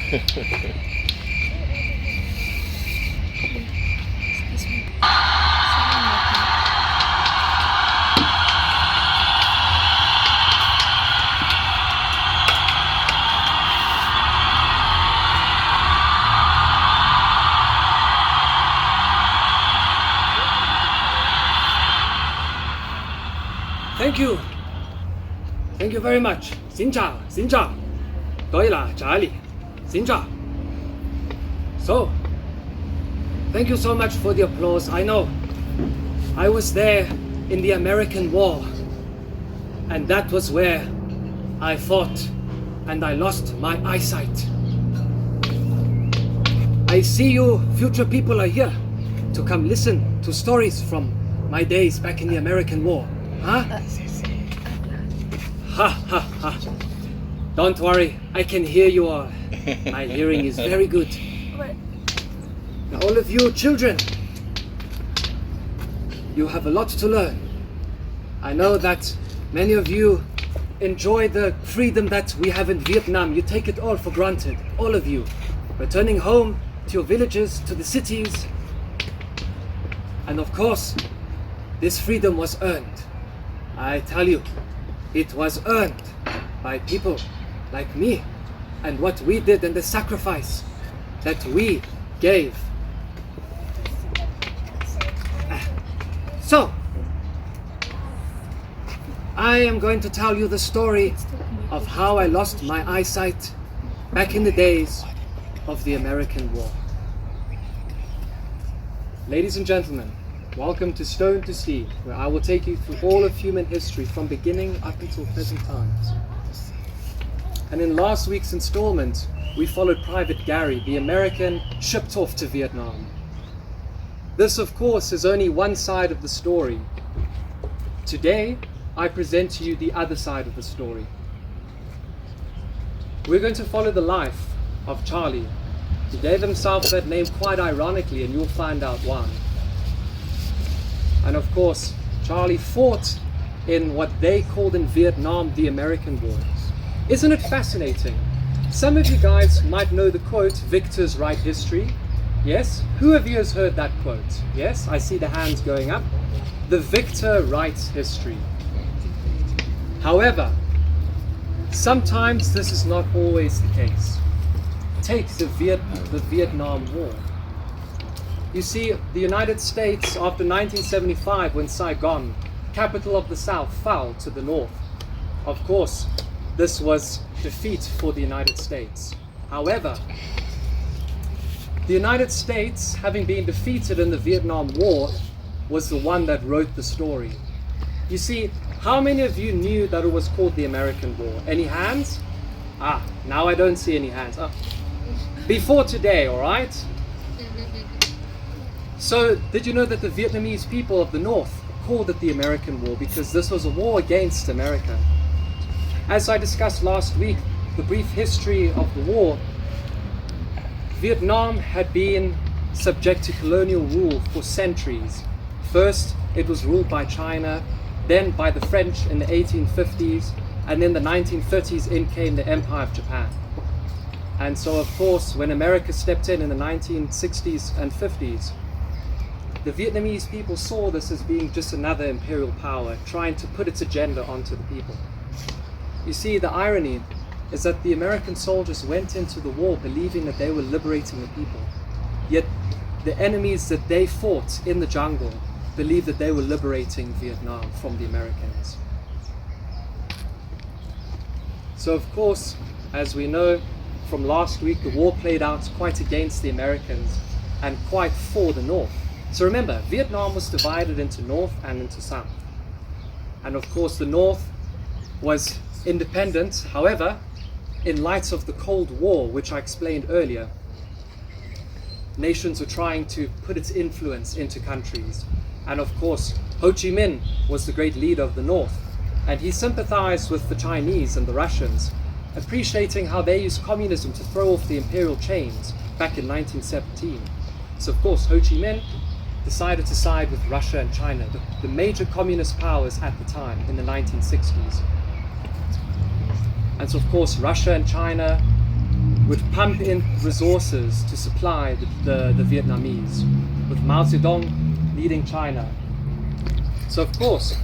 Thank you. Thank you very much. Xin chào, xin chào. Tôi là Charlie. Xin chào. So, thank you so much for the applause. I know I was there in the American War, and that was where I fought and I lost my eyesight. I see you future people are here to come listen to stories from my days back in the American War. Huh? Ha ha ha. Don't worry, I can hear you all. My hearing is very good. Now all of you children, you have a lot to learn. I know that many of you enjoy the freedom that we have in Vietnam. You take it all for granted, all of you. Returning home to your villages, to the cities. And of course, this freedom was earned. I tell you, it was earned by people like me and what we did and the sacrifice that we gave. So, I am going to tell you the story of how I lost my eyesight back in the days of the American War. Ladies and gentlemen, welcome to Stone to Sea, where I will take you through all of human history from beginning up until present times. And in last week's installment, we followed Private Gary, the American shipped off to Vietnam. This, of course, is only one side of the story. Today, I present to you the other side of the story. We're going to follow the life of Charlie. He gave himself that name quite ironically, and you'll find out why. And of course, Charlie fought in what they called in Vietnam the American Wars. Isn't it fascinating? Some of you guys might know the quote, "Victors write history." Yes? Who of you has heard that quote? Yes? I see the hands going up. The victor writes history. However, sometimes this is not always the case. Take the Vietnam War. You see, the United States, after 1975, when Saigon, capital of the South, fell to the North, of course, this was defeat for the United States. However, the United States, having been defeated in the Vietnam War, was the one that wrote the story. You see, how many of you knew that it was called the American War? Any hands? Ah, now I don't see any hands. Oh. Before today, all right? So, did you know that the Vietnamese people of the North called it the American War because this was a war against America? As I discussed last week, the brief history of the war, Vietnam had been subject to colonial rule for centuries. First, it was ruled by China, then by the French in the 1850s, and in the 1930s in came the Empire of Japan. And so, of course, when America stepped in the 1960s and 50s, the Vietnamese people saw this as being just another imperial power trying to put its agenda onto the people. You see, the irony is that the American soldiers went into the war believing that they were liberating the people. Yet the enemies that they fought in the jungle believed that they were liberating Vietnam from the Americans. So of course, as we know from last week, the war played out quite against the Americans and quite for the North. So remember, Vietnam was divided into North and into South. And of course the North was independent. However, in light of the Cold War, which I explained earlier, nations were trying to put its influence into countries. And of course, Ho Chi Minh was the great leader of the North. And he sympathized with the Chinese and the Russians, appreciating how they used communism to throw off the imperial chains back in 1917. So of course, Ho Chi Minh decided to side with Russia and China, the major communist powers at the time in the 1960s. And so of course, Russia and China would pump in resources to supply the Vietnamese, with Mao Zedong leading China. So of course,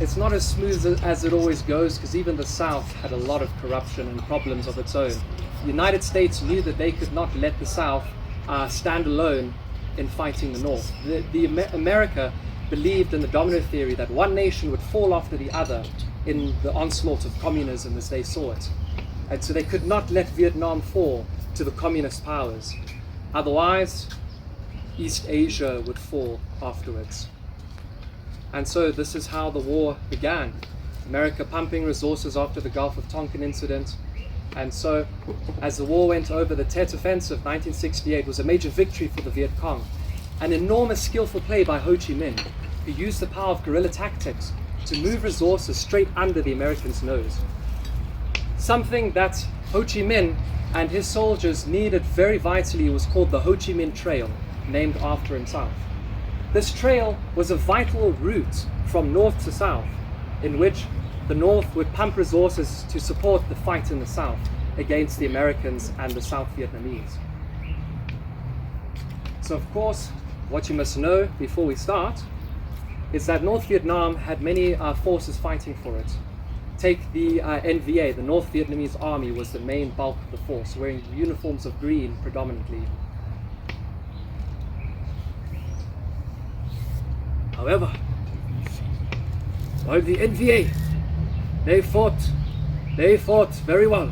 it's not as smooth as it always goes, because even the South had a lot of corruption and problems of its own. The United States knew that they could not let the South stand alone in fighting the North. America believed in the domino theory that one nation would fall after the other in the onslaught of communism as they saw it. And so they could not let Vietnam fall to the communist powers. Otherwise, East Asia would fall afterwards. And so this is how the war began. America pumping resources after the Gulf of Tonkin incident. And so, as the war went over, the Tet Offensive 1968 was a major victory for the Viet Cong. An enormous skillful play by Ho Chi Minh, who used the power of guerrilla tactics to move resources straight under the Americans' nose. Something that Ho Chi Minh and his soldiers needed very vitally was called the Ho Chi Minh Trail, named after himself. This trail was a vital route from north to south, in which the North would pump resources to support the fight in the South against the Americans and the South Vietnamese. So of course, what you must know before we start is that North Vietnam had many forces fighting for it. Take the NVA, the North Vietnamese Army, was the main bulk of the force, wearing uniforms of green predominantly. However, while the NVA, they fought very well,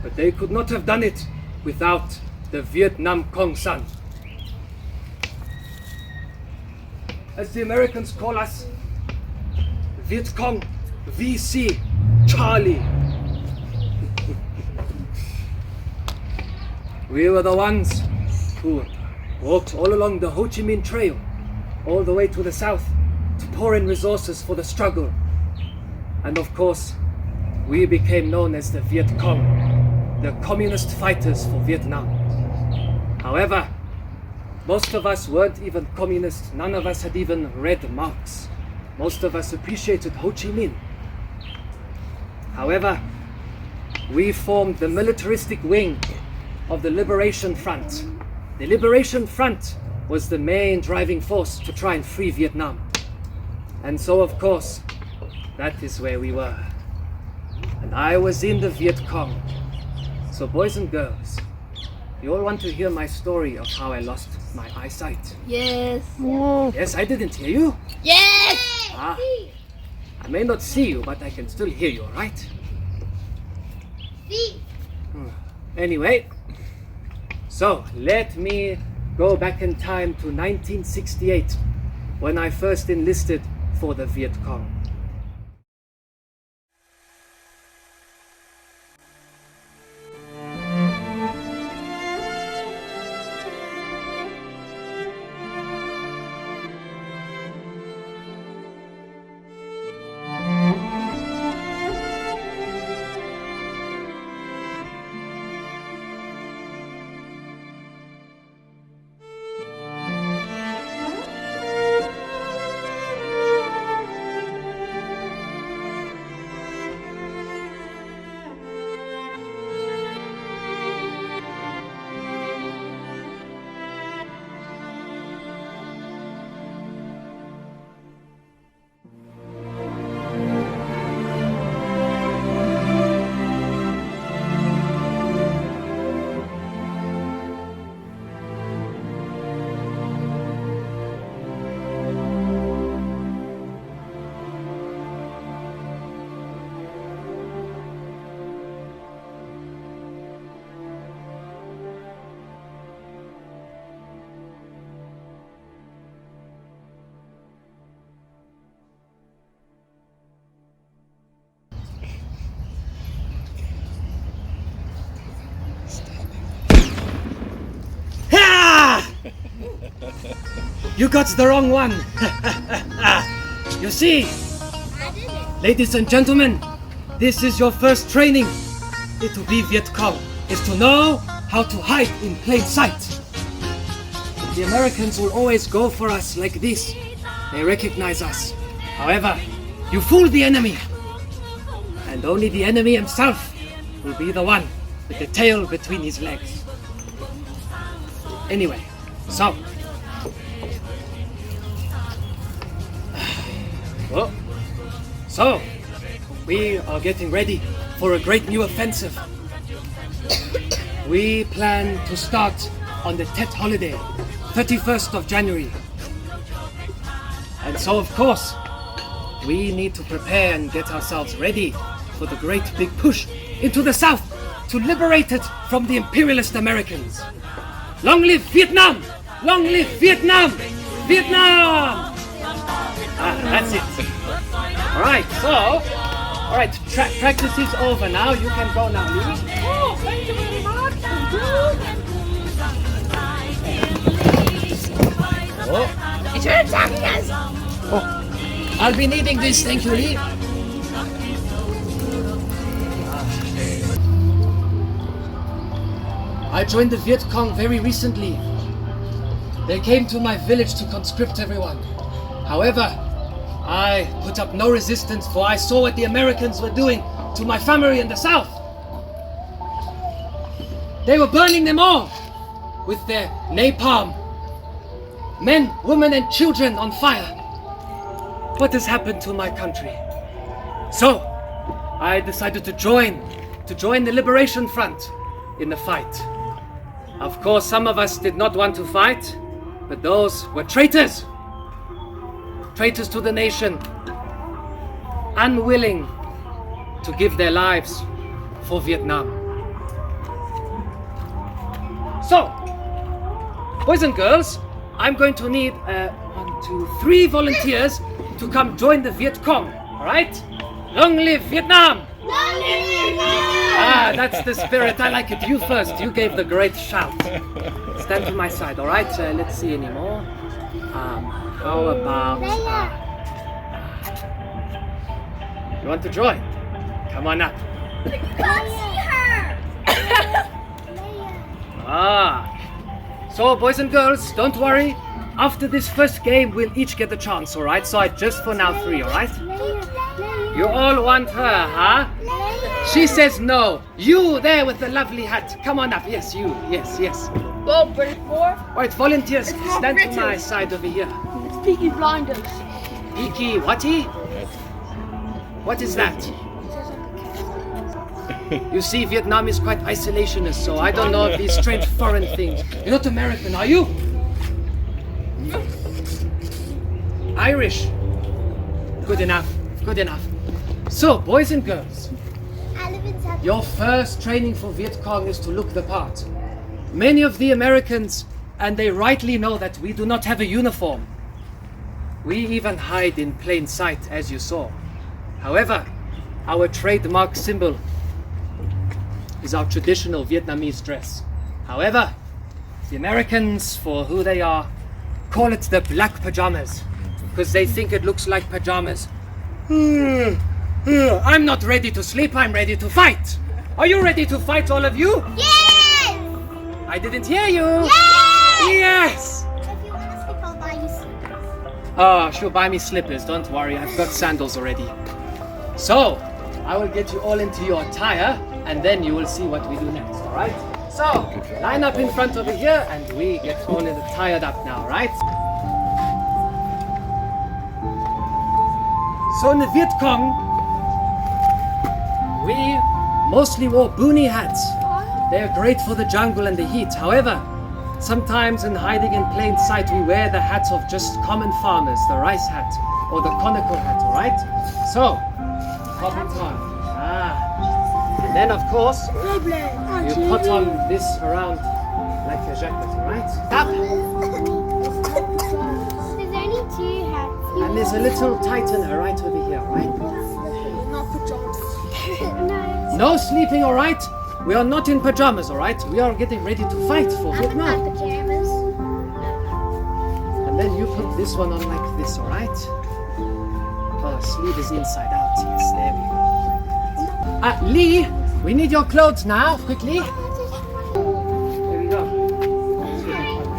but they could not have done it without the Vietnam Cong San. As the Americans call us, Viet Cong, VC, Charlie. We were the ones who walked all along the Ho Chi Minh Trail, all the way to the south, to pour in resources for the struggle. And of course, we became known as the Viet Cong, the communist fighters for Vietnam. However, most of us weren't even communist. None of us had even read Marx. Most of us appreciated Ho Chi Minh. However, we formed the militaristic wing of the Liberation Front. The Liberation Front was the main driving force to try and free Vietnam. And so, of course, that is where we were. And I was in the Viet Cong. So boys and girls, you all want to hear my story of how I lost my eyesight? Yes. Yes, I didn't hear you? Yes. Ah, I may not see you, but I can still hear you, alright? Anyway, so let me go back in time to 1968, when I first enlisted for the Viet Cong. You got the wrong one. You see, ladies and gentlemen, this is your first training. To be Viet Cong is to know how to hide in plain sight. The Americans will always go for us like this. They recognize us. However, you fool the enemy, and only the enemy himself will be the one with the tail between his legs. Anyway, so. Oh, so, we are getting ready for a great new offensive. We plan to start on the Tet holiday, 31st of January. And so, of course, we need to prepare and get ourselves ready for the great big push into the South to liberate it from the imperialist Americans. Long live Vietnam! Long live Vietnam! Vietnam! That's it. Alright, so, practice is over now. You can go now, Lee. Oh, thank you very much. Oh, I'll be needing this, thank you, Lee. I joined the Viet Cong very recently. They came to my village to conscript everyone. However, I put up no resistance, for I saw what the Americans were doing to my family in the South. They were burning them all with their napalm. Men, women and children on fire. What has happened to my country? So, I decided to join the Liberation Front in the fight. Of course, some of us did not want to fight, but those were traitors. Traitors to the nation, unwilling to give their lives for Vietnam. So, boys and girls, I'm going to need 1, 2, 3 volunteers to come join the Viet Cong, alright? Long live Vietnam! Long live Vietnam! Ah, that's the spirit, I like it. You first, you gave the great shout. Stand to my side, alright? Let's see any more. How about... you want to join? Come on up. Don't see her! So boys and girls, don't worry. After this first game, we'll each get a chance, alright? So just for now 3, alright? You all want her, huh? She says no. You there with the lovely hat. Come on up. Yes, you. Yes. Go, British boy. Alright, volunteers, stand to my side over here. It's Peaky Blinders. Peaky whatty? What is that? You see, Vietnam is quite isolationist, so I don't know these strange foreign things. You're not American, are you? Irish. Good enough. So, boys and girls, your first training for Viet Cong is to look the part. Many of the Americans, and they rightly know that we do not have a uniform. We even hide in plain sight, as you saw. However, our trademark symbol is our traditional Vietnamese dress. However, the Americans, for who they are, call it the black pajamas, because they think it looks like pajamas. I'm not ready to sleep, I'm ready to fight. Are you ready to fight, all of you? Yes! I didn't hear you. Yes! Yes! If you want to sleep, I'll buy you slippers. Oh, she'll buy me slippers, don't worry, I've got sandals already. So, I will get you all into your attire, and then you will see what we do next, alright? So, line up in front over here, and we get all tired up now, right? So in the Viet Cong, we mostly wore boonie hats. They're great for the jungle and the heat. However, sometimes in hiding in plain sight, we wear the hats of just common farmers, the rice hat or the conical hat, alright? So, pop it on. And then of course, you put on this around like a jacket, alright? Up! There's only 2 hats. And there's a little tightener right over here, right? Not pajamas. No sleeping, alright? We are not in pajamas, alright? We are getting ready to fight for Vietnam. Not pajamas. And then you put this one on like this, alright? Oh, the sleeve is inside out. Yes, there we go. Lee, we need your clothes now, quickly. There we go.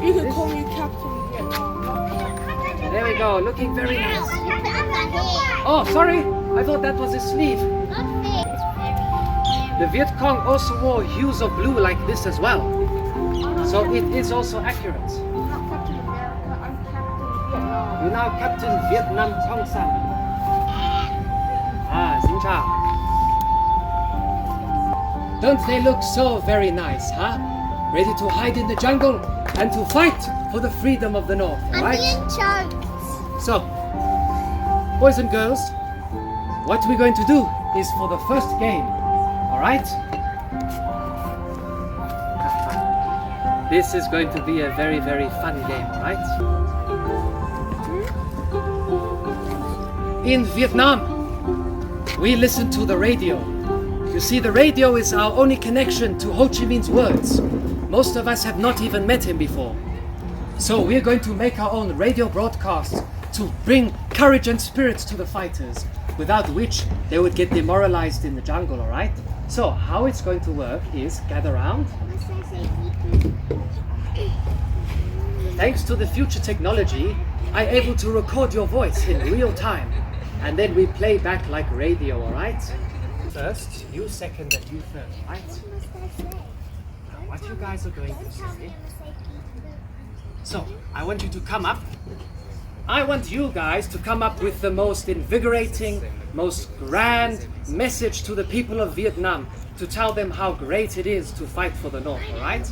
You can call me Captain. There we go, looking very nice. Oh, sorry, I thought that was a sleeve. The Viet Cong also wore hues of blue like this as well. So it is also accurate. I'm not Captain America, I'm Captain Vietnam. You're now Captain Vietnam Cong San. 𝐶𝐿. Don't they look so very nice, huh? Ready to hide in the jungle and to fight for the freedom of the North, I'm right? being choked. So, boys and girls, what we're going to do is for the first game, alright? This is going to be a very, very fun game, alright? In Vietnam, we listen to the radio. You see, the radio is our only connection to Ho Chi Minh's words. Most of us have not even met him before. So we're going to make our own radio broadcasts to bring courage and spirit to the fighters, without which they would get demoralized in the jungle, alright? So how it's going to work is gather round. Thanks to the future technology, I'm able to record your voice in real time, and then we play back like radio, alright? First, you second and you third, right? Now what you guys are going to say. So, I want you to come up. I want you guys to come up with the most invigorating, most grand message to the people of Vietnam to tell them how great it is to fight for the North, alright?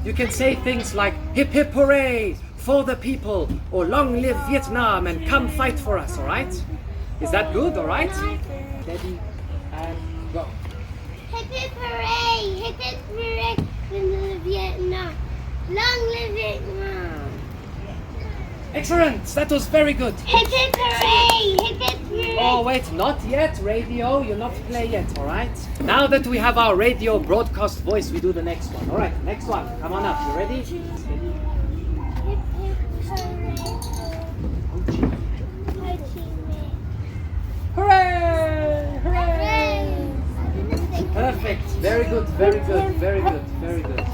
You can say things like, hip hip hooray for the people, or long live Vietnam and come fight for us, alright? Is that good, alright? Steady and go. Hip hip hooray! Hip hip hooray! Long live Vietnam! Long live Vietnam! Excellent! That was very good. Hip hip hooray! Hip hip hooray! Oh wait, not yet, radio. You're not play yet, alright? Now that we have our radio broadcast voice, we do the next one. Alright, next one. Come on up. You ready? Hip hip hooray! Hooray! Hooray! Perfect. Very good, very good, very good, very good.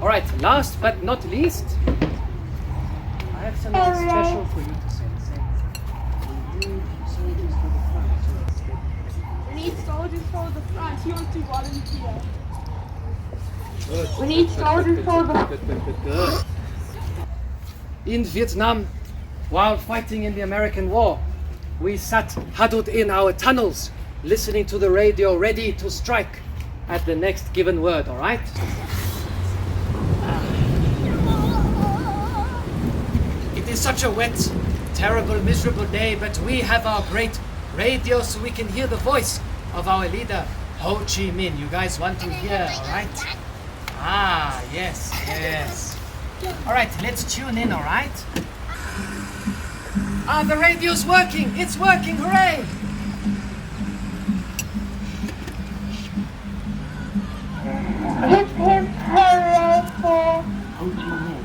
Alright, last but not least, I have something special for you to say. We need soldiers for the front. We need soldiers for the front. He wants to volunteer. Good. We need soldiers for the... Good. In Vietnam, while fighting in the American War, we sat huddled in our tunnels, listening to the radio, ready to strike at the next given word, alright? It is such a wet, terrible, miserable day, but we have our great radio so we can hear the voice of our leader, Ho Chi Minh. You guys want to hear, alright? Ah, yes, yes. Alright, let's tune in, alright? Ah, the radio's working! It's working! Hooray! Hip hip hooray for Ho Chi Minh.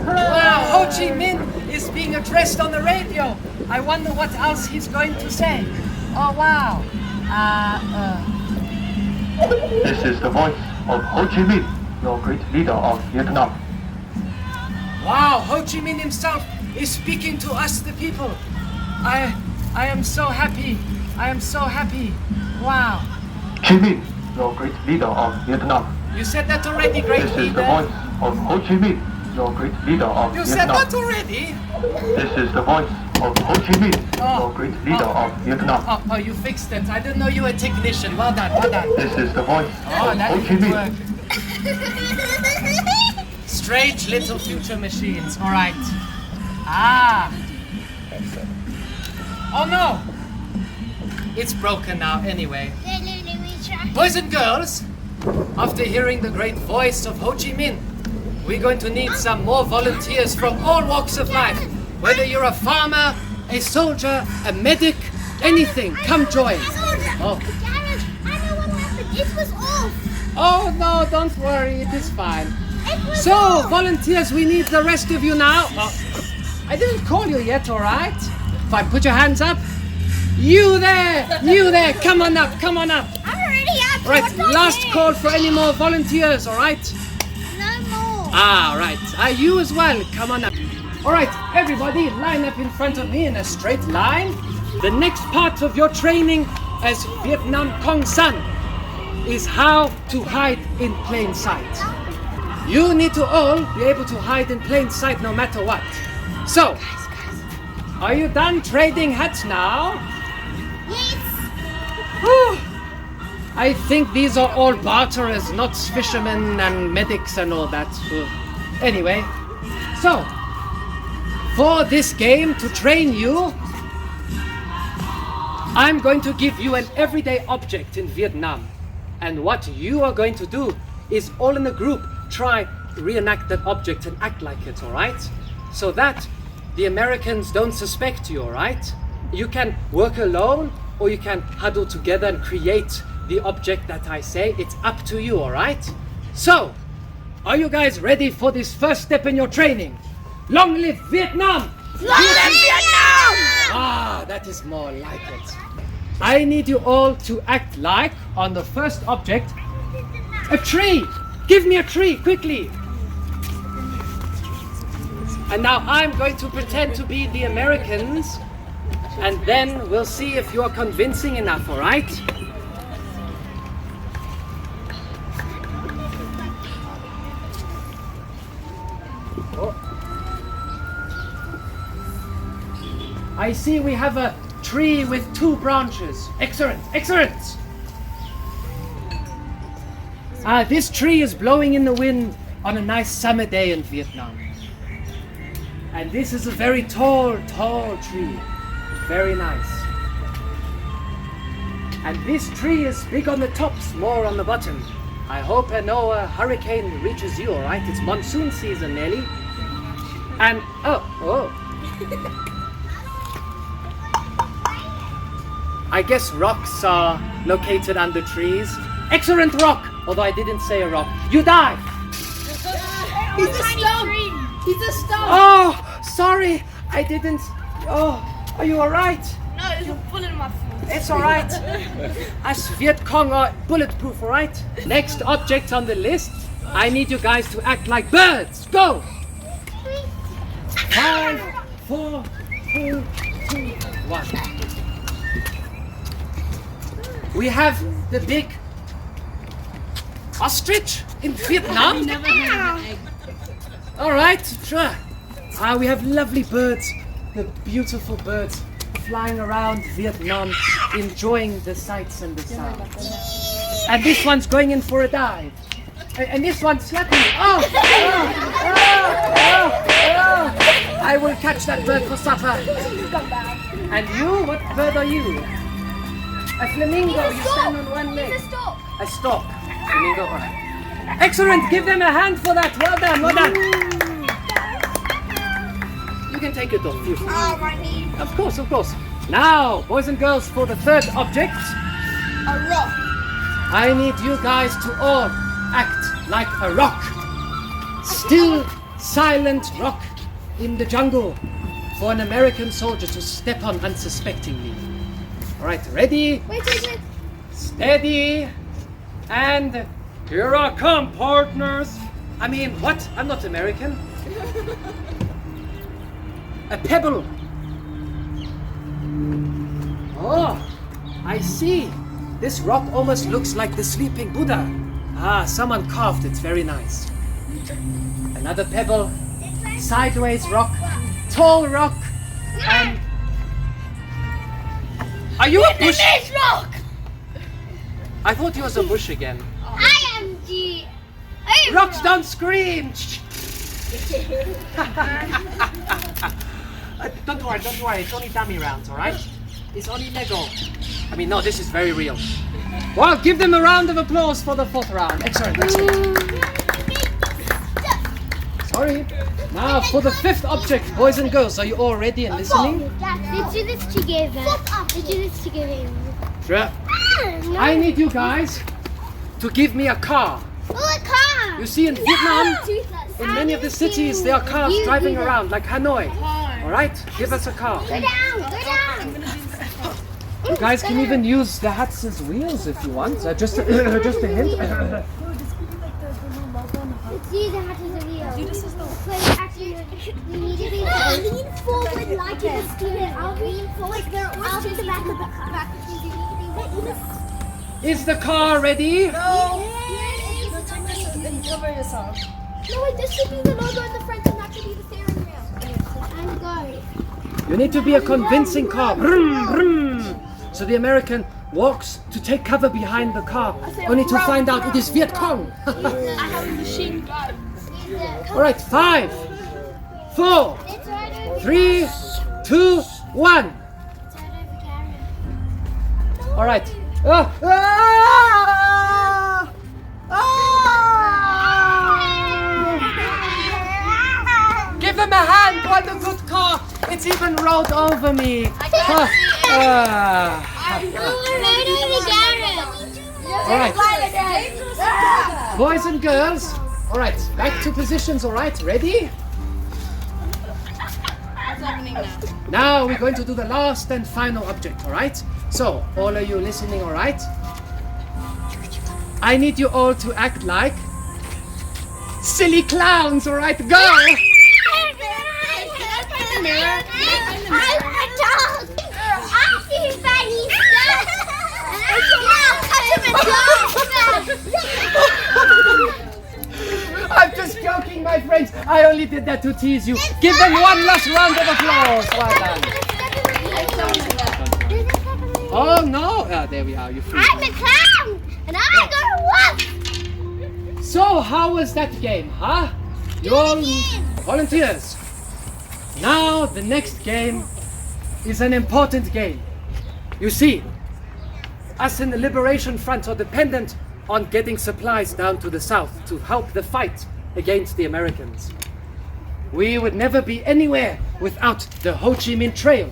Wow, Ho Chi Minh is being addressed on the radio. I wonder what else he's going to say. Oh, wow. This is the voice of Ho Chi Minh, your great leader of Vietnam. Wow, Ho Chi Minh himself is speaking to us, the people. I am so happy. I am so happy. Wow. Chi Minh, your great leader of Vietnam. You said that already, great This is the leader. voice of Ho Chi Minh, your great leader of You said Vietnam. that already? This is the voice of Ho Chi Minh, your great leader of Vietnam. Oh, you fixed it. I didn't know you were a technician. Well done, well done. This is the voice Oh, of that Ho Chi didn't Minh. work. Strange little future machines. All right. Ah. Oh no. It's broken now anyway. Boys and girls, after hearing the great voice of Ho Chi Minh, we're going to need some more volunteers from all walks of life. Whether you're a farmer, a soldier, a medic, anything, come join. Oh. Jared, I know what happened. It was off. Oh no, don't worry, it is fine. It was So, off. volunteers, we need the rest of you now. Oh, I didn't call you yet, all right? Fine, put your hands up. You there, come on up, come on up. I'm already up. All right, last call for any more volunteers, all right? No more. Ah, right. You as well, come on up. All right, everybody, line up in front of me in a straight line. The next part of your training as Vietnam Cong San is how to hide in plain sight. You need to all be able to hide in plain sight no matter what. So, are you done trading hats now? Yes. Whew. I think these are all barterers, not fishermen and medics and all that. Anyway, so, for this game to train you, I'm going to give you an everyday object in Vietnam. And what you are going to do is all in a group try reenact that object and act like it, alright? So that the Americans don't suspect you, alright? You can work alone or you can huddle together and create the object that I say. It's up to you, alright? So, are you guys ready for this first step in your training? Long live Vietnam! Long live Vietnam! Ah, that is more like it. I need you all to act like, on the first object, a tree! Give me a tree, quickly! And now I'm going to pretend to be the Americans, and then we'll see if you are convincing enough, alright? I see we have a tree with 2 branches. Excellent, excellent! This tree is blowing in the wind on a nice summer day in Vietnam. And this is a very tall, tall tree. Very nice. And this tree is big on the top, small on the bottom. I hope no hurricane reaches you, alright? It's monsoon season, Nelly. And, I guess rocks are located under trees. Excellent rock! Although I didn't say a rock. You die! He's a stone! He's a stone! Oh, sorry! I didn't... Oh, are you alright? No, there's a bullet in my foot. It's alright. Us Viet Cong are bulletproof, alright? Next object on the list. I need you guys to act like birds. Go! 5, 4, 3, 2, 1. We have the big ostrich in Vietnam. Never had an egg. All right, sure. We have lovely birds, the beautiful birds flying around Vietnam, enjoying the sights and the sounds. And this one's going in for a dive. And this one's slapping me. I will catch that bird for supper. And you, what bird are you? A flamingo, you stand on one leg. It's a stork. A stork. Flamingo, all right. Excellent, give them a hand for that. Well done, well done. You can take it off. Oh, my knee. Of course, of course. Now, boys and girls, for the third object, A rock. I need you guys to all act like a rock. Still, silent rock in the jungle for an American soldier to step on unsuspectingly. All right, ready? Wait. Steady, and here I come, partners. I mean, what? I'm not American. A pebble. Oh, I see. This rock almost looks like the sleeping Buddha. Someone carved it. Very nice. Another pebble. Sideways rock. Tall rock. And are you a bush? This rock. I thought you was a bush again. I am the... Rocks don't scream! Don't worry, it's only dummy rounds, alright? It's only Lego. I mean, no, this is very real. Well, give them a round of applause for the 4th round. Excellent. Sorry. Now, for the 5th object, boys and girls, are you all ready and listening? Let's do this together. Let's do this together. Sure. No. I need you guys to give me a car. Oh, a car. You see, in Vietnam, in many of the cities, there are cars driving around, like Hanoi. Alright? Give us a car. Go down. You guys can even use the hats as wheels if you want. Just a hint. Let's use the hat as a wheel. Wait, actually, we need to be lean forward like a student. I'll lean forward. I'll do the back of the car. Is the car ready? No, take this and cover yourself. No, wait, this should be the logo in the front and that should be the steering wheel. And go. You need to be a convincing car. Vroom, vroom. So the American walks to take cover behind the car, only to find out it is Viet Cong. I have a machine gun. All right, 5, 4, 3, 2, 1. All right. Give him a hand. What a good car. It's even rolled over me. All right. Boys and girls. All right. Back to positions. All right. Ready? What's happening now? Now we're going to do the last and final object. All right. So all of you listening. All right. I need you all to act like silly clowns. All right. Go. I'm just joking, my friends. I only did that to tease you. Give them one last round of applause. Well done. Oh no! There we are. You free. I'm a clown, and I'm gonna walk. So how was that game, huh? You all volunteers. Now the next game is an important game. You see, us in the Liberation Front are dependent on getting supplies down to the south to help the fight against the Americans. We would never be anywhere without the Ho Chi Minh Trail.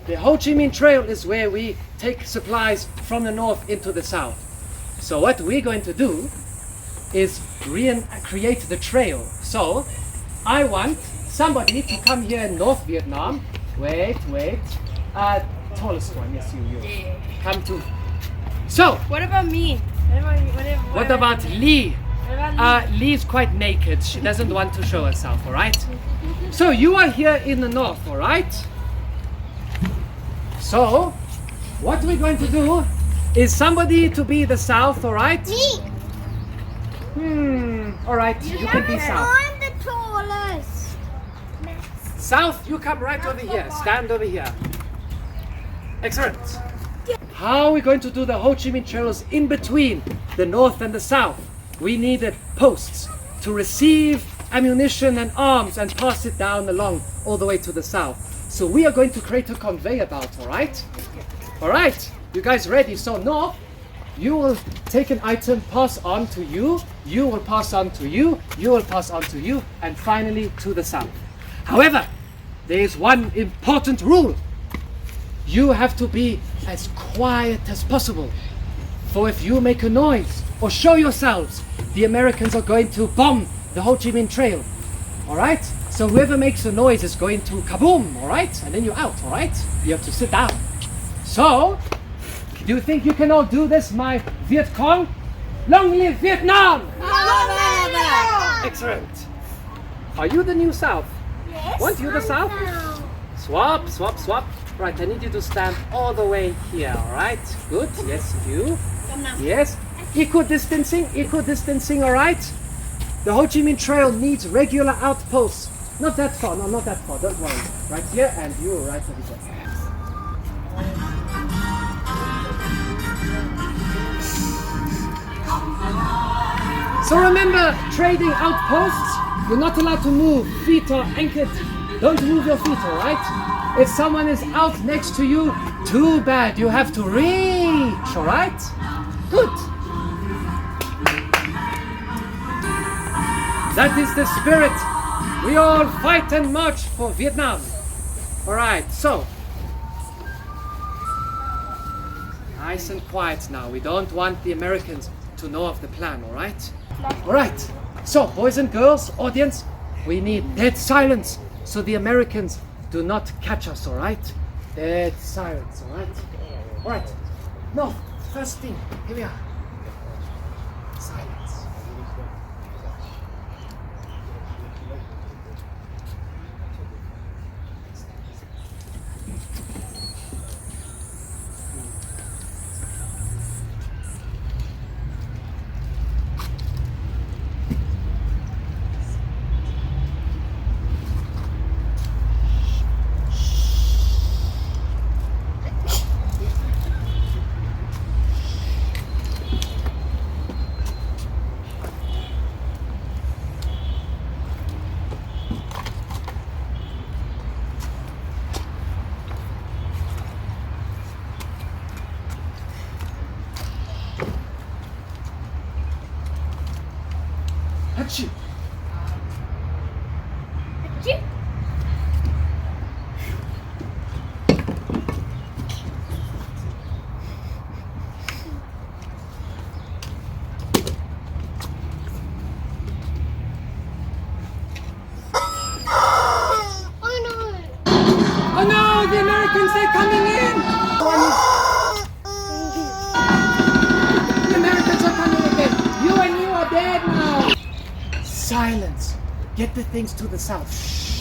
The Ho Chi Minh Trail is where we take supplies from the north into the south. So what we're going to do is recreate the trail. So I want somebody to come here in North Vietnam. Wait. Tallest one, yes, you. Come to. So, What about me? what about Lee? Lee's quite naked. She doesn't want to show herself, alright? So, you are here in the north, alright? So, what we're going to do is somebody to be the south, alright? Me. Alright, you can be south. I'm the tallest. South, you come right over here. Stand over here. Excellent. How are we going to do the Ho Chi Minh Trails in between the north and the south? We needed posts to receive ammunition and arms and pass it down along all the way to the south. So we are going to create a conveyor belt, alright? Alright, you guys ready? So north, you will take an item, pass on to you, you will pass on to you, you will pass on to you, and finally to the south. However, there is one important rule. You have to be as quiet as possible. For if you make a noise or show yourselves, the Americans are going to bomb the Ho Chi Minh Trail. Alright? So whoever makes a noise is going to kaboom, alright? And then you're out, alright? You have to sit down. So, do you think you can all do this, my Viet Cong? Long live Vietnam! Excellent. Are you the new South? Yes. Want you the South? Swap. Right, I need you to stand all the way here, alright? Good, yes, you. Yes. Equal distancing, alright? The Ho Chi Minh Trail needs regular outposts. Not that far, no, not that far, don't worry. Right here, and you right over here. So remember, trading outposts, you're not allowed to move. Feet are anchored. Don't move your feet, alright? If someone is out next to you, too bad, you have to reach, alright? Good. That is the spirit. We all fight and march for Vietnam. Alright, so. Nice and quiet now. We don't want the Americans to know of the plan, alright? Alright, so boys and girls, audience, we need dead silence so the Americans do not catch us, alright? Dead silence, alright? Alright, no, first thing, here we are. Silence. Achoo. Achoo. Oh no, the Americans, they're coming in! The Americans are coming again. You and you are dead now. Silence. Get the things to the south. Shh.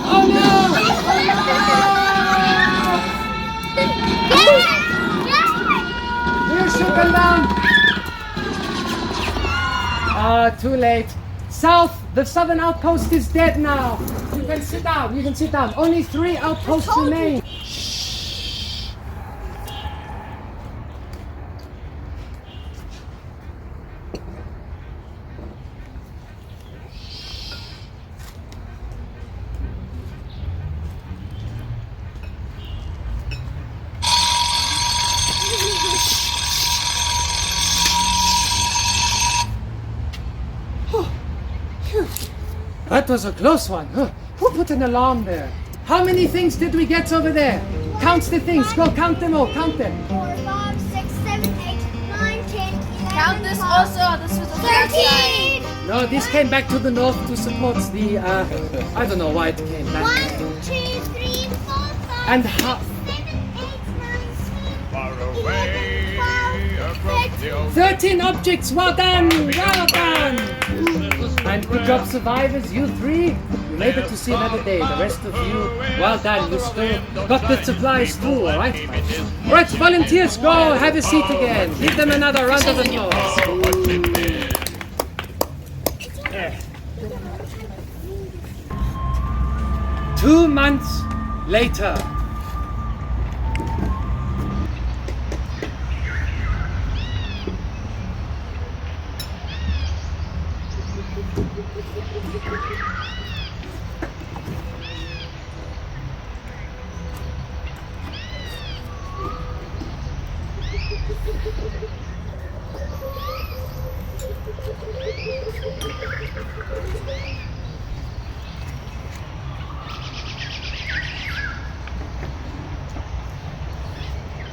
Oh no! We're shooting down. Too late. South, the southern outpost is dead now. You can sit down. You can sit down. Only 3 outposts remain. That was a close one. Huh? Who put an alarm there? How many things did we get over there? Count the things. Go count them all. Count them. 4, 5, 6, 7, 8, 9, 10, 11, Count this 12, also. This was the 13. No, this came back to the north to support the, I don't know why it came back. 1, 2, 3, 4, 5, And 6, how? 7, 8, 9, 10, Far 11, away 12, across the 13. ocean. 13 objects. Well done. Well done. And good job, survivors. You 3, you made it to see another day. The rest of you, well done. You still got the supplies through, all right? All right, volunteers, go have a seat again. Give them another round of applause. 2 months later.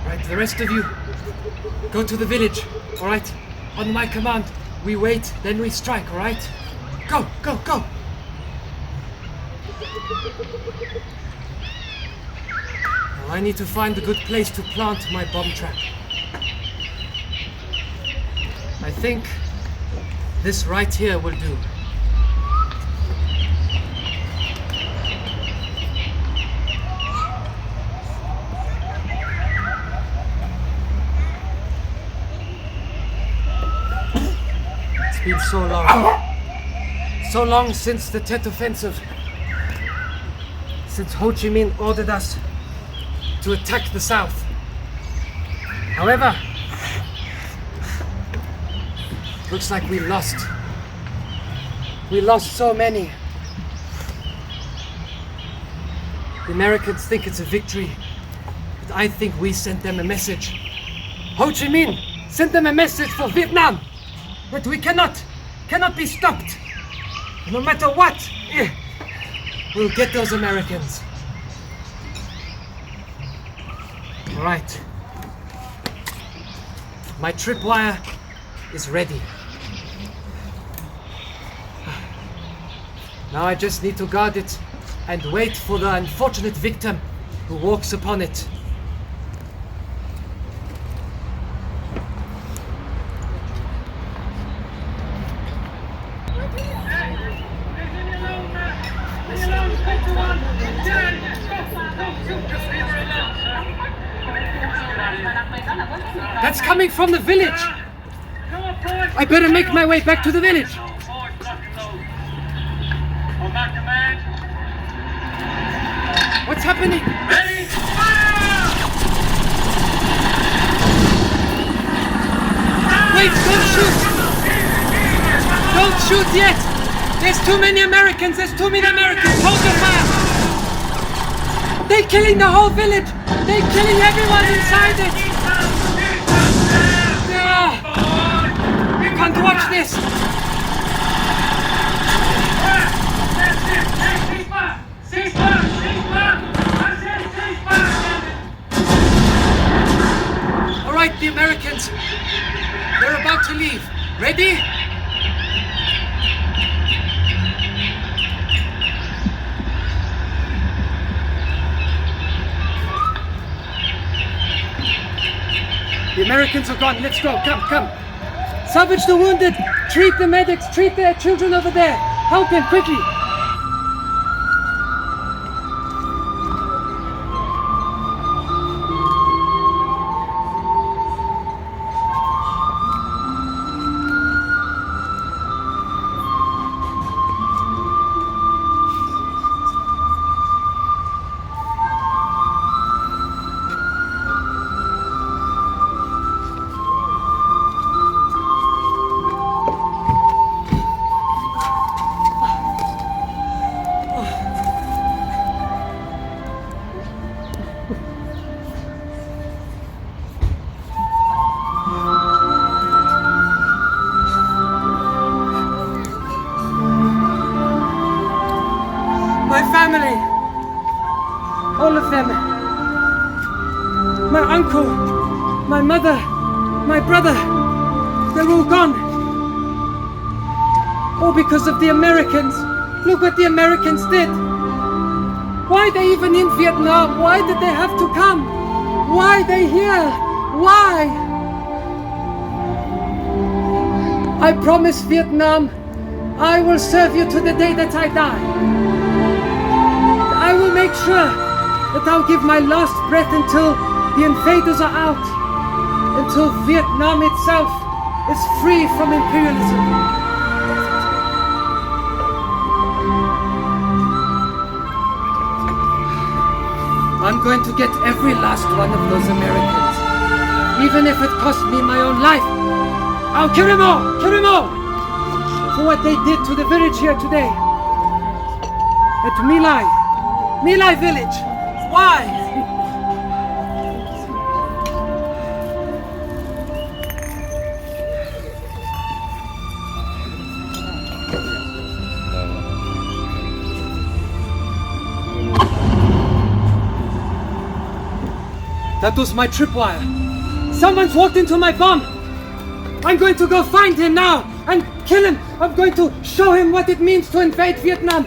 Right, the rest of you, go to the village, all right? On my command, we wait, then we strike, all right? Go, go, go! Now I need to find a good place to plant my bomb trap. I think this right here will do. It's been so long since the Tet Offensive, since Ho Chi Minh ordered us to attack the South. However, looks like we lost. We lost so many. The Americans think it's a victory, but I think we sent them a message. Ho Chi Minh sent them a message for Vietnam that we cannot be stopped. No matter what, we'll get those Americans. All right. My tripwire is ready. Now I just need to guard it and wait for the unfortunate victim who walks upon it. That's coming from the village. I better make my way back to the village. What's happening? Wait, don't shoot! Don't shoot yet! There's too many Americans! There's too many Americans! Hold your fire! They're killing the whole village. They're killing everyone inside it. You can't watch this. All right, the Americans. They're about to leave. Ready? The Americans are gone. Let's go. Come, come. Salvage the wounded. Treat the medics. Treat their children over there. Help them quickly. My family, all of them, my uncle, my mother, my brother, they're all gone. All because of the Americans. Look what the Americans did. Why are they even in Vietnam? Why did they have to come? Why are they here? Why? I promise Vietnam, I will serve you to the day that I die. I will make sure that I'll give my last breath until the invaders are out, until Vietnam itself is free from imperialism. I'm going to get every last one of those Americans, even if it costs me my own life. I'll kill them all for what they did to the village here today. At My Lai village. Why? That was my tripwire. Someone's walked into my bomb. I'm going to go find him now and kill him. I'm going to show him what it means to invade Vietnam.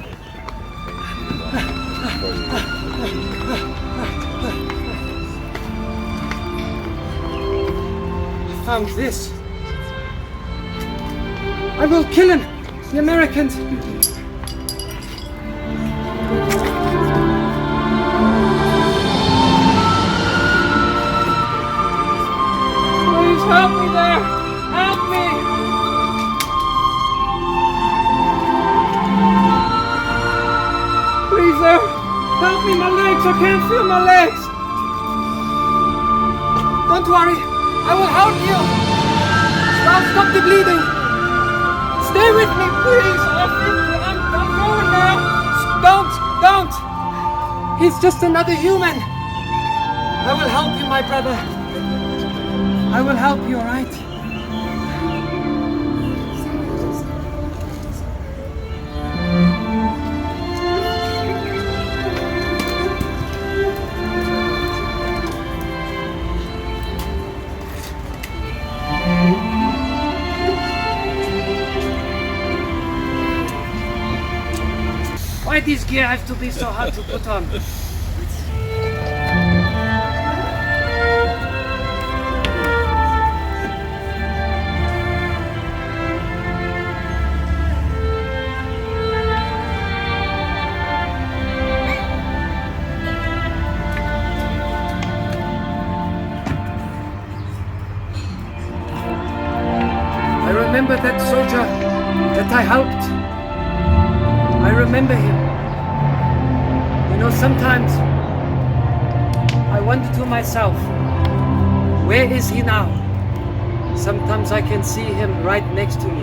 I found this. I will kill him. The Americans. Please help me there. Help me. Please there. Help me, my legs. I can't feel my legs. Don't worry. I will help you. I'll stop the bleeding. Stay with me, please. I'm going now. Don't. He's just another human. I will help you, my brother. I will help you, all right? Why these gear have to be so hard to put on? I remember that soldier that I helped. I remember him. You know, sometimes I wonder to myself, where is he now? Sometimes I can see him right next to me.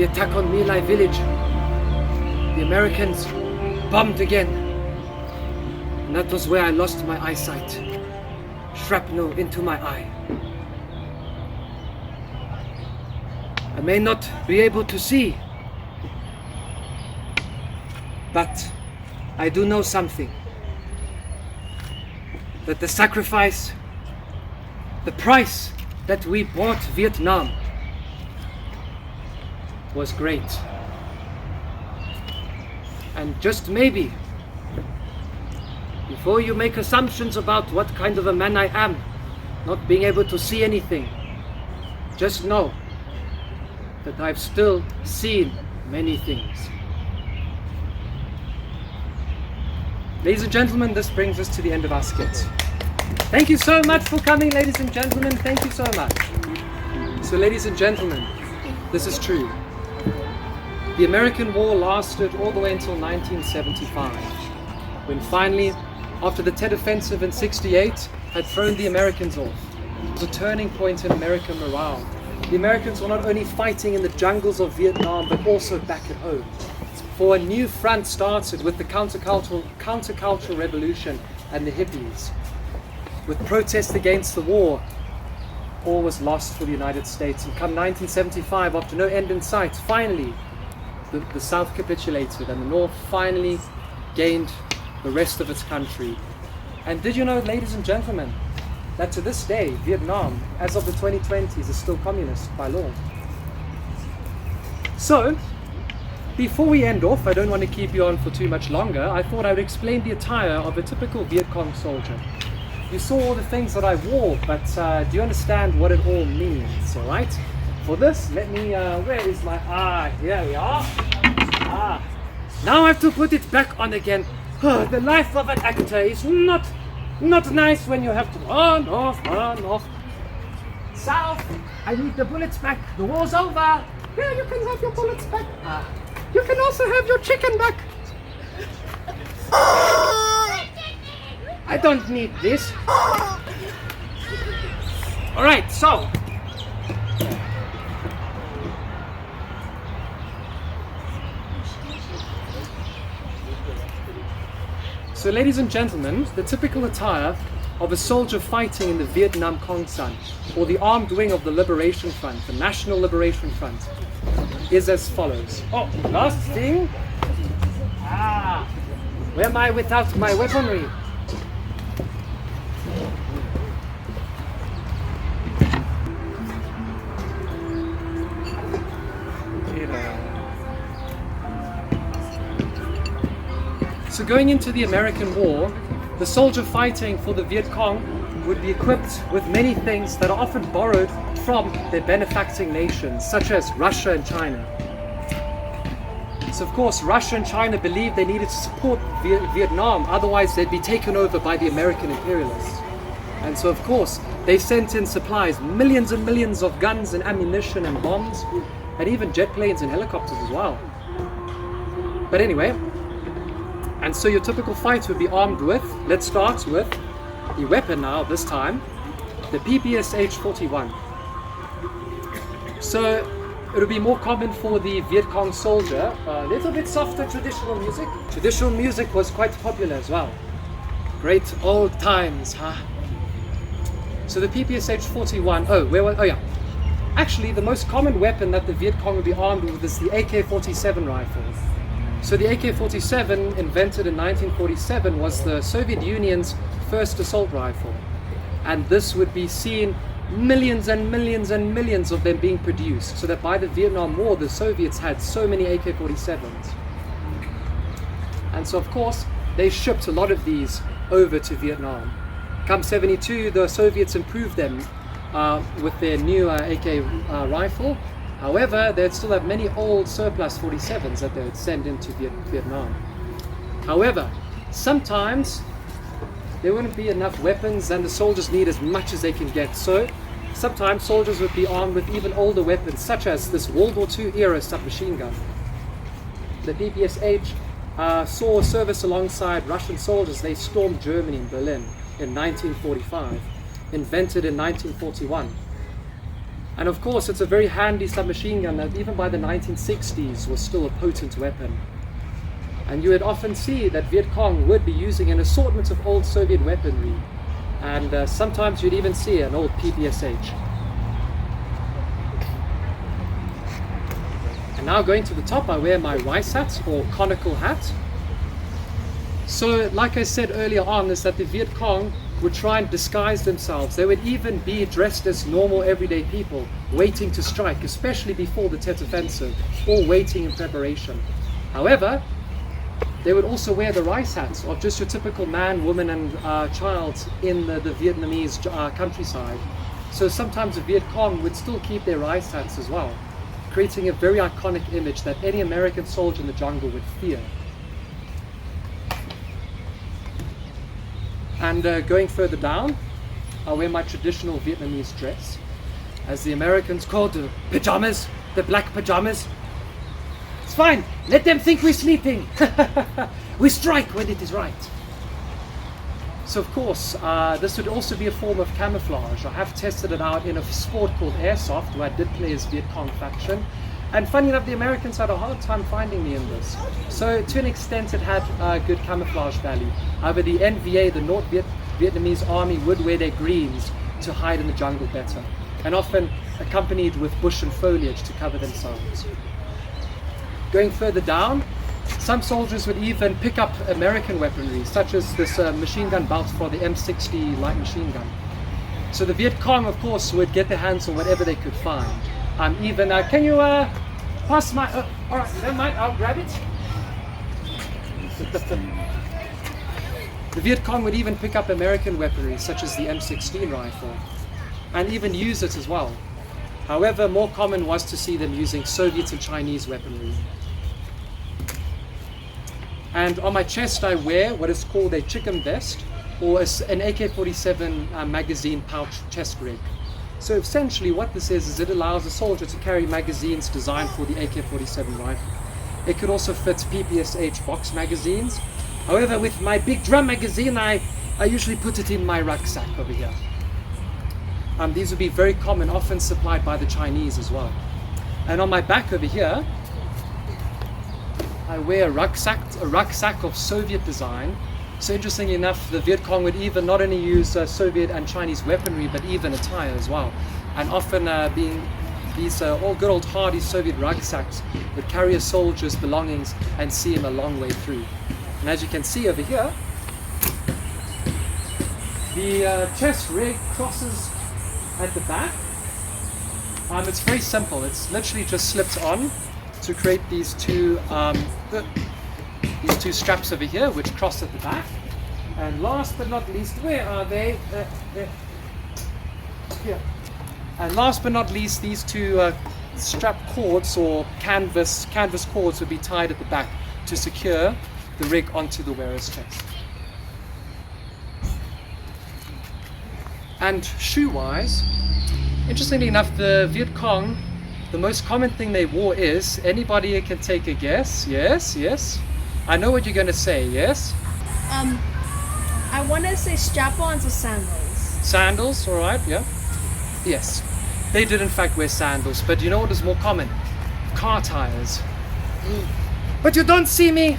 the attack on My Lai village. The Americans bombed again. And that was where I lost my eyesight. Shrapnel into my eye. I may not be able to see, but I do know something. That the sacrifice, the price that we bought Vietnam was great. And just maybe, before you make assumptions about what kind of a man I am, not being able to see anything, just know that I've still seen many things. Ladies and gentlemen, this brings us to the end of our skit. Thank you so much for coming, ladies and gentlemen. Thank you so much. So, ladies and gentlemen, this is true. The American War lasted all the way until 1975, when finally, after the Tet Offensive in '68 had thrown the Americans off, it was a turning point in American morale. The Americans were not only fighting in the jungles of Vietnam, but also back at home. For a new front started with the countercultural revolution and the hippies. With protests against the war, all was lost for the United States. And come 1975, after no end in sight, finally, the South capitulated and the North finally gained the rest of its country. And did you know, ladies and gentlemen, that to this day, Vietnam, as of the 2020s, is still communist by law? So, before we end off, I don't want to keep you on for too much longer. I thought I would explain the attire of a typical Viet Cong soldier. You saw all the things that I wore, but do you understand what it all means, all right? For this, let me, where is my, here we are. Now I have to put it back on again. The life of an actor is not nice when you have to on, off. South, I need the bullets back. The war's over. Yeah, you can have your bullets back. You can also have your chicken back. I don't need this. All right, so. So, ladies and gentlemen, the typical attire of a soldier fighting in the Vietnam Cong San, or the armed wing of the Liberation Front, the National Liberation Front, is as follows. Oh, last thing. Where am I without my weaponry? So going into the American War, the soldier fighting for the Viet Cong would be equipped with many things that are often borrowed from their benefacting nations, such as Russia and China. So of course, Russia and China believed they needed to support Vietnam, otherwise they'd be taken over by the American imperialists. And so of course, they sent in supplies, millions and millions of guns and ammunition and bombs, and even jet planes and helicopters as well. But anyway, and so your typical fight would be armed with, let's start with the weapon now, this time, the PPSH-41. So it would be more common for the Viet Cong soldier, a little bit softer traditional music. Traditional music was quite popular as well. Great old times, huh? So the PPSH-41, oh yeah. Actually, the most common weapon that the Viet Cong would be armed with is the AK-47 rifle. So the AK-47, invented in 1947, was the Soviet Union's first assault rifle. And this would be seen millions and millions and millions of them being produced, so that by the Vietnam War, the Soviets had so many AK-47s. And so, of course, they shipped a lot of these over to Vietnam. Come 72, the Soviets improved them with their new AK rifle. However, they'd still have many old surplus 47s that they would send into Vietnam. However, sometimes there wouldn't be enough weapons and the soldiers need as much as they can get. So sometimes soldiers would be armed with even older weapons, such as this World War II era submachine gun. The PPSH saw service alongside Russian soldiers. They stormed Germany in Berlin in 1945, invented in 1941. And of course, it's a very handy submachine gun that even by the 1960s was still a potent weapon. And you would often see that Viet Cong would be using an assortment of old Soviet weaponry. And sometimes you'd even see an old PPSH. And now going to the top, I wear my rice hat or conical hat. So like I said earlier on, is that the Viet Cong would try and disguise themselves. They would even be dressed as normal everyday people, waiting to strike, especially before the Tet Offensive, or waiting in preparation. However, they would also wear the rice hats of just your typical man, woman and child in the Vietnamese countryside. So sometimes the Viet Cong would still keep their rice hats as well, creating a very iconic image that any American soldier in the jungle would fear. And going further down, I wear my traditional Vietnamese dress, as the Americans call the pajamas, the black pajamas. It's fine, let them think we're sleeping. We strike when it is right. So of course, this would also be a form of camouflage. I have tested it out in a sport called Airsoft, where I did play as Viet Cong faction. And funny enough, the Americans had a hard time finding me in this. So to an extent, it had good camouflage value. However, the NVA, the North Vietnamese army, would wear their greens to hide in the jungle better, and often accompanied with bush and foliage to cover themselves. Going further down, some soldiers would even pick up American weaponry, such as this machine gun belt for the M60 light machine gun. So the Viet Cong, of course, would get their hands on whatever they could find. Even, can you pass my, all right, never mind, I'll grab it. The Viet Cong would even pick up American weaponry, such as the M16 rifle, and even use it as well. However, more common was to see them using Soviet and Chinese weaponry. And on my chest I wear what is called a chicken vest, or an AK-47 magazine pouch chest rig. So essentially what this is it allows a soldier to carry magazines designed for the AK-47 rifle. It could also fit PPSH box magazines. However, with my big drum magazine, I usually put it in my rucksack over here. These would be very common, often supplied by the Chinese as well. And on my back over here, I wear a rucksack of Soviet design. So interestingly enough, the Viet Cong would even not only use Soviet and Chinese weaponry, but even attire as well. And often being these all good old hardy Soviet rucksacks would carry a soldier's belongings and see him a long way through. And as you can see over here, the chest rig crosses at the back. It's very simple. It's literally just slipped on to create these two straps over here, which cross at the back. And last but not least, where are they? Here. And last but not least, these two strap cords or canvas cords would be tied at the back to secure the rig onto the wearer's chest. And shoe-wise, interestingly enough, the Viet Cong, the most common thing they wore is, anybody can take a guess? Yes, yes. I know what you're going to say, yes? I want to say strap-ons or sandals. Sandals, all right, yeah. Yes, they did in fact wear sandals, but you know what is more common? Car tires. But you don't see me.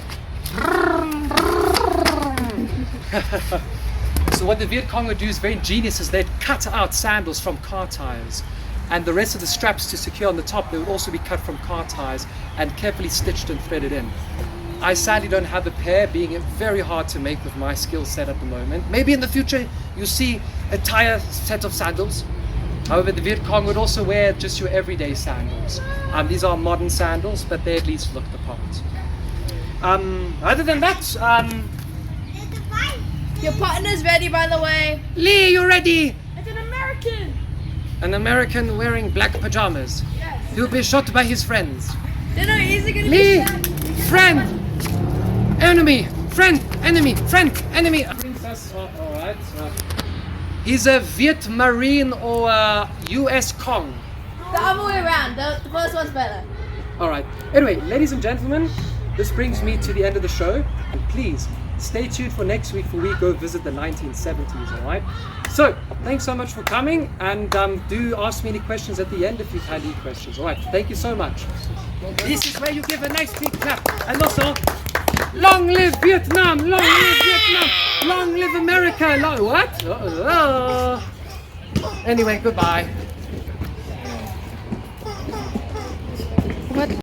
So what the Viet Cong would do is very ingenious, is they'd cut out sandals from car tires, and the rest of the straps to secure on the top, they would also be cut from car tires and carefully stitched and threaded in. I sadly don't have a pair, being very hard to make with my skill set at the moment. Maybe in the future you'll see a tire set of sandals. However, the Viet Cong would also wear just your everyday sandals. These are modern sandals, but they at least look the part. Other than that, Your partner's ready, by the way. Lee, you ready? It's an American. An American wearing black pajamas. Yes. He'll be shot by his friends. No, he's gonna Lee, be shot. friend, enemy, friend, enemy, friend, enemy. Princess, all right. He's a Viet Marine or a US Cong. The other way around. The first one's better. All right. Anyway, ladies and gentlemen, this brings me to the end of the show. And please stay tuned for next week for we go visit the 1970s, all right? So, thanks so much for coming, and do ask me any questions at the end if you've had any questions. All right, thank you so much. This is where you give a nice big clap, and also, long live Vietnam, long live Vietnam, long live America, long what? Anyway, goodbye.